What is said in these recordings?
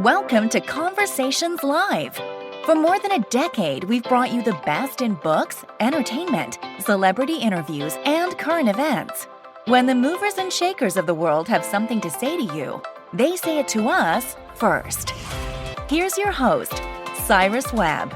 Welcome to Conversations Live. For more than a decade, we've brought you the best in books, entertainment, celebrity interviews, and current events. When the movers and shakers of the world have something to say to you, they say it to us first. Here's your host, Cyrus Webb.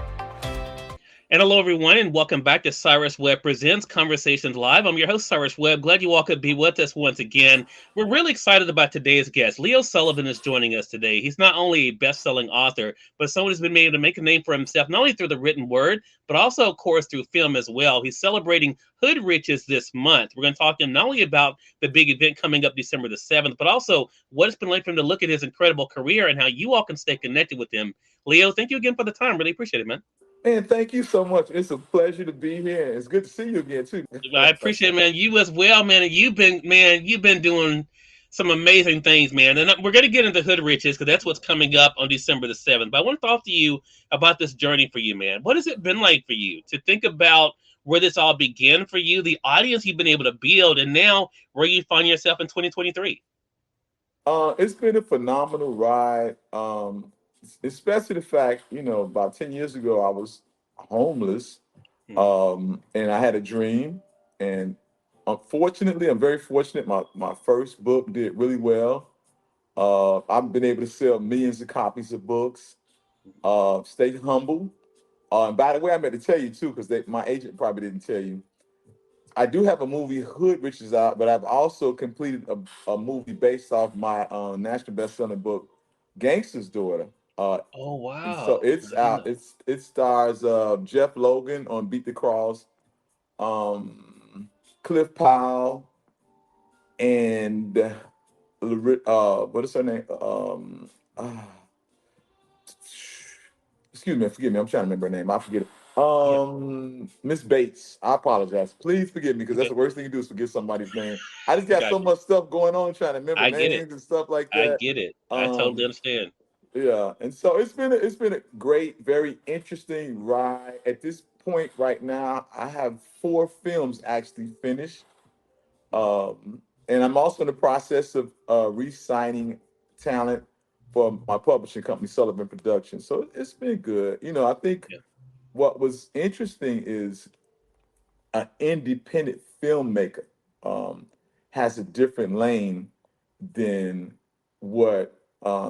And hello, everyone, and welcome back to Cyrus Webb Presents Conversations Live. I'm your host, Cyrus Webb. Glad you all could be with us once again. We're really excited about today's guest. Leo Sullivan is joining us today. He's not only a best-selling author, but someone who's been able to make a name for himself, not only through the written word, but also, of course, through film as well. He's celebrating Hood Riches this month. We're going to talk to him not only about the big event coming up December the 7th, but also what it's been like for him to look at his incredible career and how you all can stay connected with him. Leo, thank you again for the time. Really appreciate it, man. Man, thank you so much. It's a pleasure to be here. It's good to see you again too. I appreciate it, man. You as well, man. And you've been doing some amazing things, man. And we're going to get into Hood Riches because that's what's coming up on December the 7th. But I want to talk to you about this journey for you, man. What has it been like for you to think about where this all began for you, the audience you've been able to build, and now where you find yourself in 2023? It's been a phenomenal ride. Especially the fact, about 10 years ago, I was homeless, and I had a dream. And unfortunately, I'm very fortunate. My first book did really well. I've been able to sell millions of copies of books. Stay humble. And by the way, I meant to tell you too, because my agent probably didn't tell you. I do have a movie, Hood Riches, out, but I've also completed a movie based off my national best-selling book, Gangster's Daughter. Oh, And so wow. it's out. It stars Jeff Logan on Beat the Cross, Cliff Powell, and what is her name? Excuse me, forgive me. I'm trying to remember her name. I forget it. Yeah. Miss Bates. I apologize. Please forgive me because that's Okay. the worst thing you do is forget somebody's name. I just got so Got you. much stuff going on trying to remember I get it. names and stuff like I that. get it. I totally Um, understand. yeah, and so it's been a great, very interesting ride. At this point right now, I have 4 films actually finished. And I'm also in the process of re-signing talent for my publishing company, Sullivan Productions. So it's been good. I think Yeah. what was interesting is an independent filmmaker um, has a different lane than what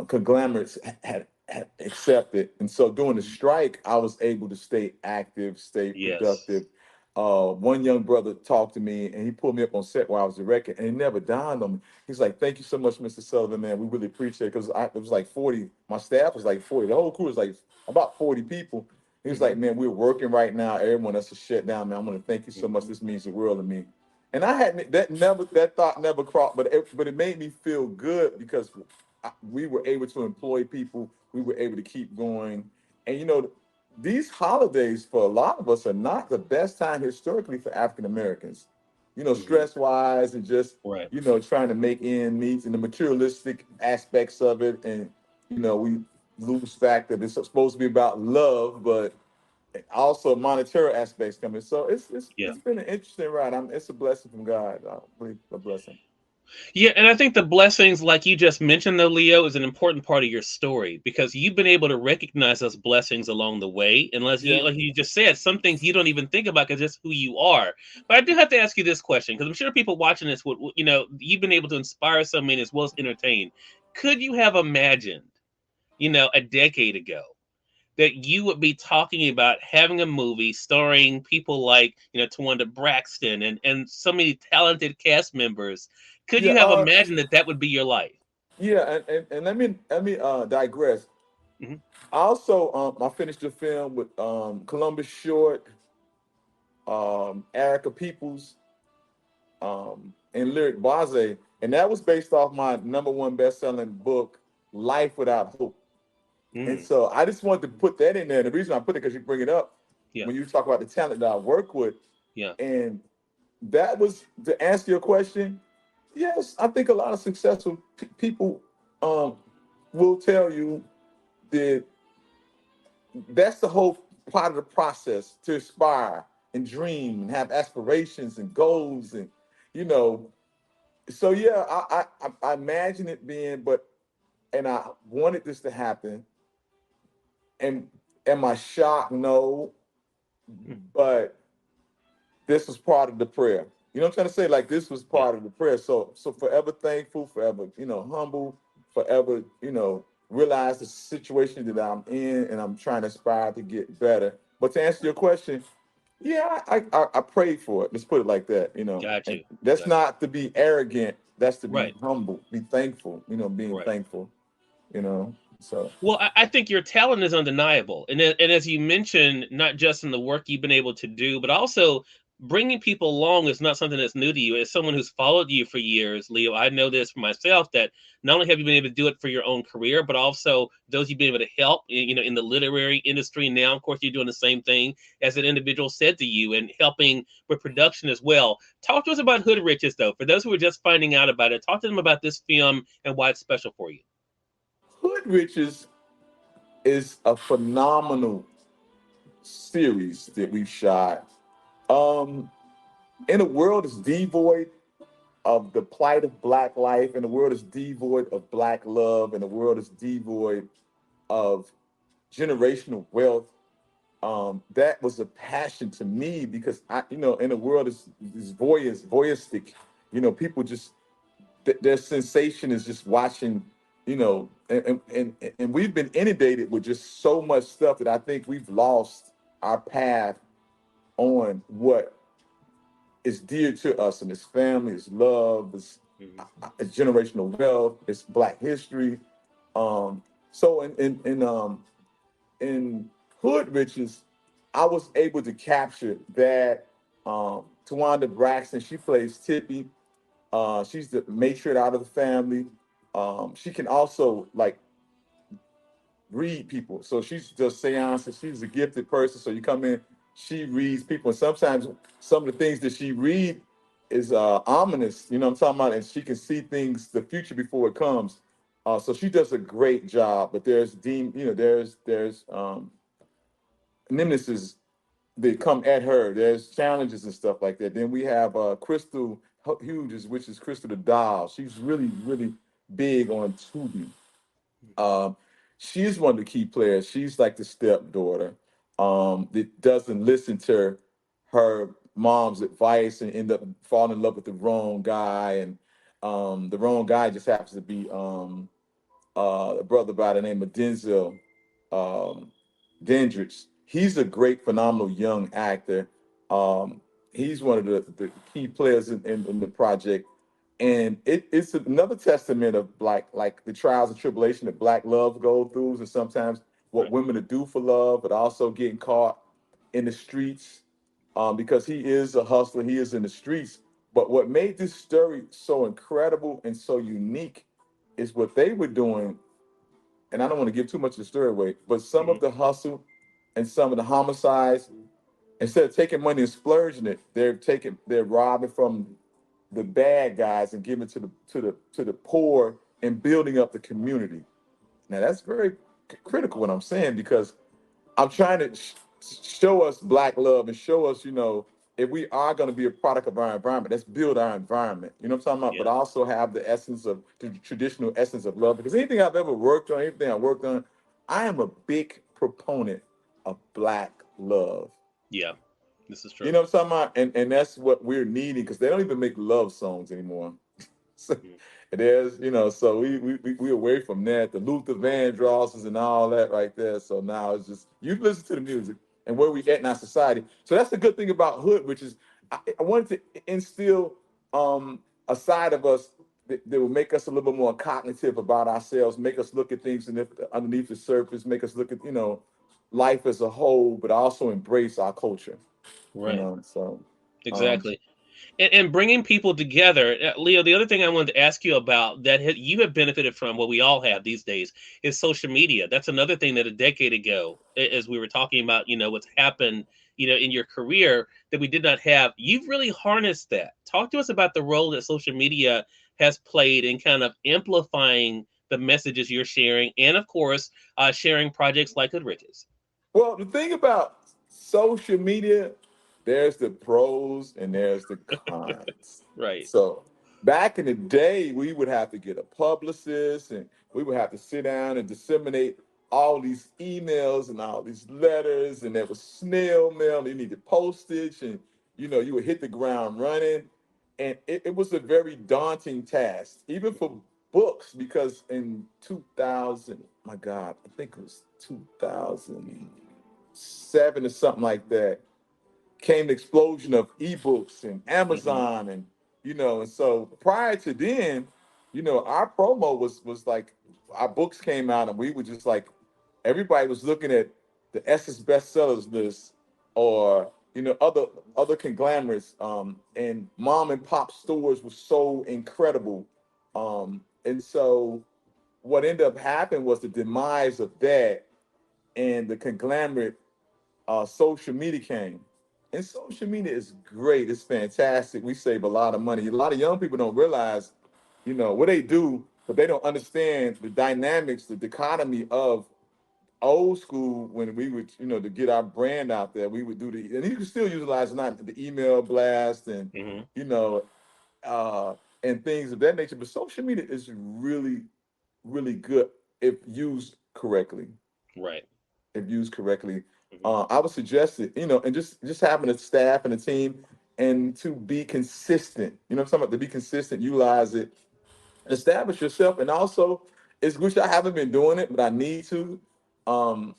conglomerates had accepted. And so during the strike, I was able to stay active, stay Yes. productive. One young brother talked to me and he pulled me up on set while I was directing, and it never dawned on me. He's like, "Thank you so much, Mr. Sullivan, man. We really appreciate it." Because it was like 40, my staff was like 40, the whole crew was like about 40 people. He was Hmm. like, "Man, we're working right now. Everyone else is shut down, man. I'm gonna thank you so much. Hmm. This means the world to me." And I hadn't that thought never crossed, but it made me feel good because we were able to employ people. We were able to keep going, and these holidays for a lot of us are not the best time historically for African Americans. Hmm. Stress wise and just Right. trying to make ends meet and the materialistic aspects of it, and we lose fact that it's supposed to be about love, but also monetary aspects coming. So it's it's Yeah. it's been an interesting ride. It's a blessing from God. I believe a blessing. Yeah, and I think the blessings, like you just mentioned, though, Leo, is an important part of your story because you've been able to recognize those blessings along the way. Unless you, Yeah. like you just said, some things you don't even think about because it's who you are. But I do have to ask you this question because I'm sure people watching this would, you've been able to inspire so many as well as entertain. Could you have imagined, a decade ago, that you would be talking about having a movie starring people like, Tawanda Braxton and so many talented cast members? Could Yeah. you have imagined that that would be your life? Yeah. And let me digress. Hmm. Also, I finished a film with Columbus Short, Erica Peoples, and Lyric Baze, and that was based off my number one best-selling book, Life Without Hope. And Mm, so I just wanted to put that in there. The reason I put it because you bring it up yeah, when you talk about the talent that I work with, yeah, and that was to answer your question. Yes, I think a lot of successful people um, will tell you that that's the whole part of the process to aspire and dream and have aspirations and goals and you know. So yeah, I imagine it being, but and I wanted this to happen. And am I shocked? No, but this was part of the prayer. You know what I'm trying to say? Like this was Yeah. part of the prayer. So forever thankful, forever, humble, forever, realize the situation that I'm in and I'm trying to aspire to get better. But to answer your question, yeah, I prayed for it. Let's put it like that. Got And you. that's Got you. not to be arrogant. That's to be Right. humble, be thankful, being Right. thankful, so. Well, I think your talent is undeniable, and as you mentioned, not just in the work you've been able to do, but also bringing people along is not something that's new to you. As someone who's followed you for years, Leo, I know this for myself that not only have you been able to do it for your own career, but also those you've been able to help, in the literary industry. Now, of course, you're doing the same thing as an individual said to you, and helping with production as well. Talk to us about Hood Riches, though. For those who are just finding out about it, talk to them about this film and why it's special for you. Hood Riches is a phenomenal series that we've shot. Um, in a world that's devoid of the plight of Black life, in a world that's devoid of Black love, in a world that's devoid of generational wealth, that was a passion to me because in a world is voyeuristic, people just their sensation is just watching, and we've been inundated with just so much stuff that I think we've lost our path on what is dear to us and it's family, it's love, it's generational wealth, it's Black history. So in Hood Riches, I was able to capture that. Tawanda Braxton, she plays Tippy. She's the matriarch out of the family. She can also like read people. So she does seances. She's a gifted person. So you come in, she reads people. And sometimes some of the things that she read is ominous. You know what I'm talking about? And she can see things, the future before it comes. So she does a great job. But there's nemesis that come at her. There's challenges and stuff like that. Then we have Crystal Hughes, which is Crystal the doll. She's really, really big on Tubi. Um, she's one of the key players. She's like the stepdaughter that doesn't listen to her mom's advice and end up falling in love with the wrong guy. And the wrong guy just happens to be a brother by the name of Denzel um, Dendrich. He's a great, phenomenal young actor. He's one of the key players in the project. And it's another testament of like the trials and tribulation that Black love go through, and sometimes what Right. women to do for love, but also getting caught in the streets because he is a hustler, he is in the streets. But what made this story so incredible and so unique is what they were doing, and I don't want to give too much of the story away, but some Mhm. of the hustle and some of the homicides, instead of taking money and splurging it, they're robbing from the bad guys and giving to the poor and building up the community. Now that's very critical what I'm saying because I'm trying to show us Black love and show us, if we are going to be a product of our environment, let's build our environment. You know what I'm talking about? Yeah. But also have the essence of the traditional essence of love. Because anything I've ever worked on, anything I worked on, I am a big proponent of Black love. Yeah. This is You true. know what I'm talking about? And that's what we're needing because they don't even make love songs anymore. So Mhm. there's, so we away from that, the Luther Vandrosses and all that right there. So now it's just you listen to the music and where we at in our society. So that's the good thing about Hood, which is I wanted to instill a side of us that will make us a little bit more cognitive about ourselves, make us look at things underneath the surface, make us look at life as a whole, but also embrace our culture. Right. So um, Exactly. And bringing people together, Leo. The other thing I wanted to ask you about that you have benefited from, what we all have these days, is social media. That's another thing that a decade ago, as we were talking about, what's happened, in your career that we did not have. You've really harnessed that. Talk to us about the role that social media has played in kind of amplifying the messages you're sharing, and of course, sharing projects like Good Riches. well, the thing about social media, there's the pros and there's the cons. Right. So back in the day, we would have to get a publicist and we would have to sit down and disseminate all these emails and all these letters, and there was snail mail, and you needed postage, and you would hit the ground running. And it was a very daunting task, even for books, because in 2000, my God, I think it was 2007 or something like that, came the explosion of ebooks and Mhm. Amazon, and so prior to then, our promo was like our books came out and we were just like everybody was looking at the Essence bestsellers list, or other conglomerates, and mom and pop stores were so incredible, and so what ended up happening was the demise of that, and the conglomerate, social media came. And social media is great. It's fantastic. We save a lot of money. A lot of young people don't realize, what they do, but they don't understand the dynamics, the dichotomy of old school when we would, to get our brand out there, we would do and you can still utilize not the email blast and, Mhm. you know, and things of that nature. But social media is really, really good if used correctly, Right. if used correctly. Mhm. I would suggest it, and just having a staff and a team, and to be consistent. You know what I'm talking about? To be consistent, utilize it, establish yourself, and also, it's which I haven't been doing it, but I need to. Um,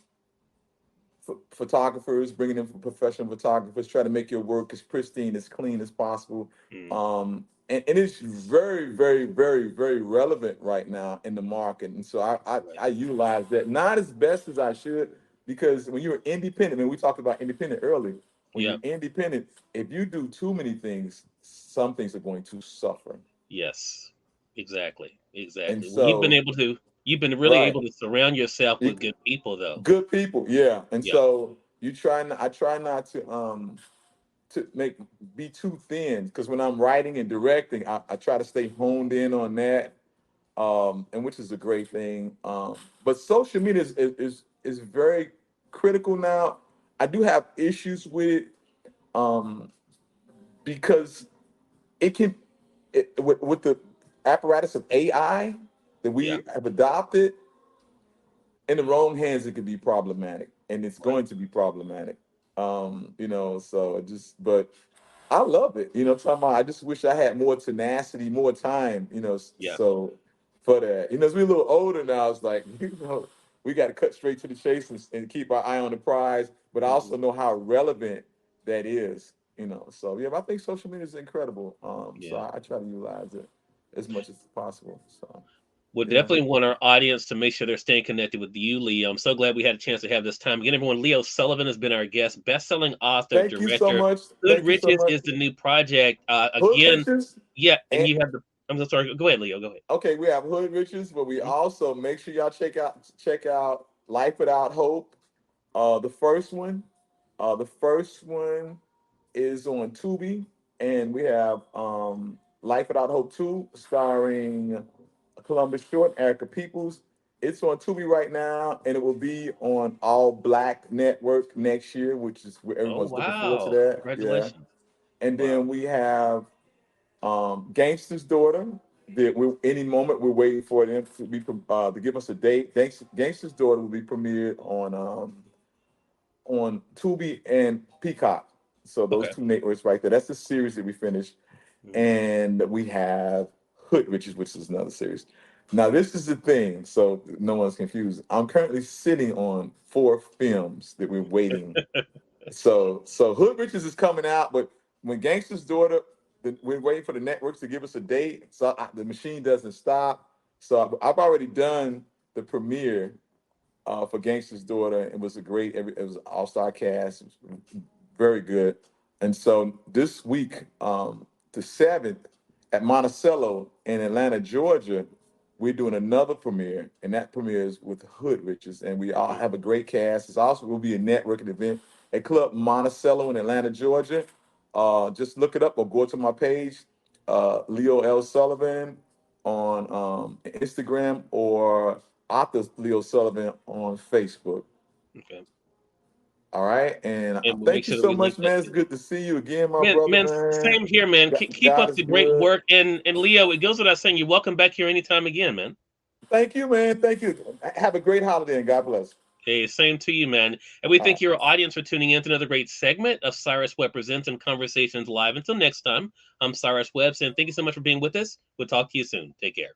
Photographers, bringing in professional photographers, try to make your work as pristine, as clean as possible. Mhm. And it's very, very, very, very relevant right now in the market. And so Right. I utilize that, not as best as I should, because when you're independent, we talked about independent earlier. When Yeah. you're independent, if you do too many things, some things are going to suffer. Yes. Exactly. And Exactly. Well, so, you've been really right, able to surround yourself it, with good people, though. good people, yeah. And Yeah. so I try not to be too thin, because when I'm writing and directing, I try to stay honed in on that, and which is a great thing. But social media is very critical now. I do have issues with it, um, because it can with the apparatus of AI that Yeah. we have adopted in the wrong hands, it could be problematic, and it's Right. going to be problematic. So but I love it. Talking about, I just wish I had more tenacity, more time, Yeah. so for that. As we're a little older now, it's like, we got to cut straight to the chase, and keep our eye on the prize, but I Mhm. also know how relevant that is, So yeah, but I think social media is incredible. So Yeah. I try to utilize it as much as possible. So Would yeah. definitely want our audience to make sure they're staying connected with you, Leo. I'm so glad we had a chance to have this time. Again, everyone, Leo Sullivan has been our guest, best-selling author, Thank you so director. much. Good Thank you so Riches much. is the new project. Hood Again, Riches. yeah, and And you have the. I'm so sorry. Go ahead, Leo. Go ahead. okay, we have Hood Riches, but we Mhm. also make sure y'all check out Life Without Hope. The first one. The first one is on Tubi, and we have Life Without Hope 2, starring Columbus Short, Erica Peoples. It's on Tubi right now, and it will be on All Black Network next year, which is where Oh everyone's looking forward to wow! that. Yeah. Congratulations! And Wow. then we have Gangster's Daughter. That we any moment we're waiting for them to give us a date. Gangster's Daughter will be premiered on Tubi and Peacock. So those Okay. two networks right there. That's the series that we finished, Mhm. and we have Hood Riches, which is another series. Now this is the thing, so no one's confused. I'm currently sitting on 4 films that we're waiting. So Hood Riches is coming out, but when Gangster's Daughter, we're waiting for the networks to give us a date. So the machine doesn't stop. So I've already done the premiere for Gangster's Daughter. It was it was an all-star cast. It was very good. And so this week, the 7th, at Monticello in Atlanta, Georgia, we're doing another premiere, and that premiere is with Hood Riches, and we all Mhm. have a great cast. It's also will be a networking event at Club Monticello in Atlanta, Georgia. Just look it up or go to my page, Leo L. Sullivan on Instagram, or author Leo Sullivan on Facebook. Okay. All right. And And we'll make thank you sure that so we link much, that man. It's to you. good to see you again, my Man, brother, man, man. same here, man. God, Keep God up is the great good. work, and Leo, it goes without saying, you're welcome back here anytime again, man. Thank you, man. Thank you. Have a great holiday and God bless. Hey, same to you, man. And we All thank right. your audience for tuning in to another great segment of Cyrus Webb Presents and Conversations Live. Until next time, I'm Cyrus Webb saying thank you so much for being with us. We'll talk to you soon. Take care.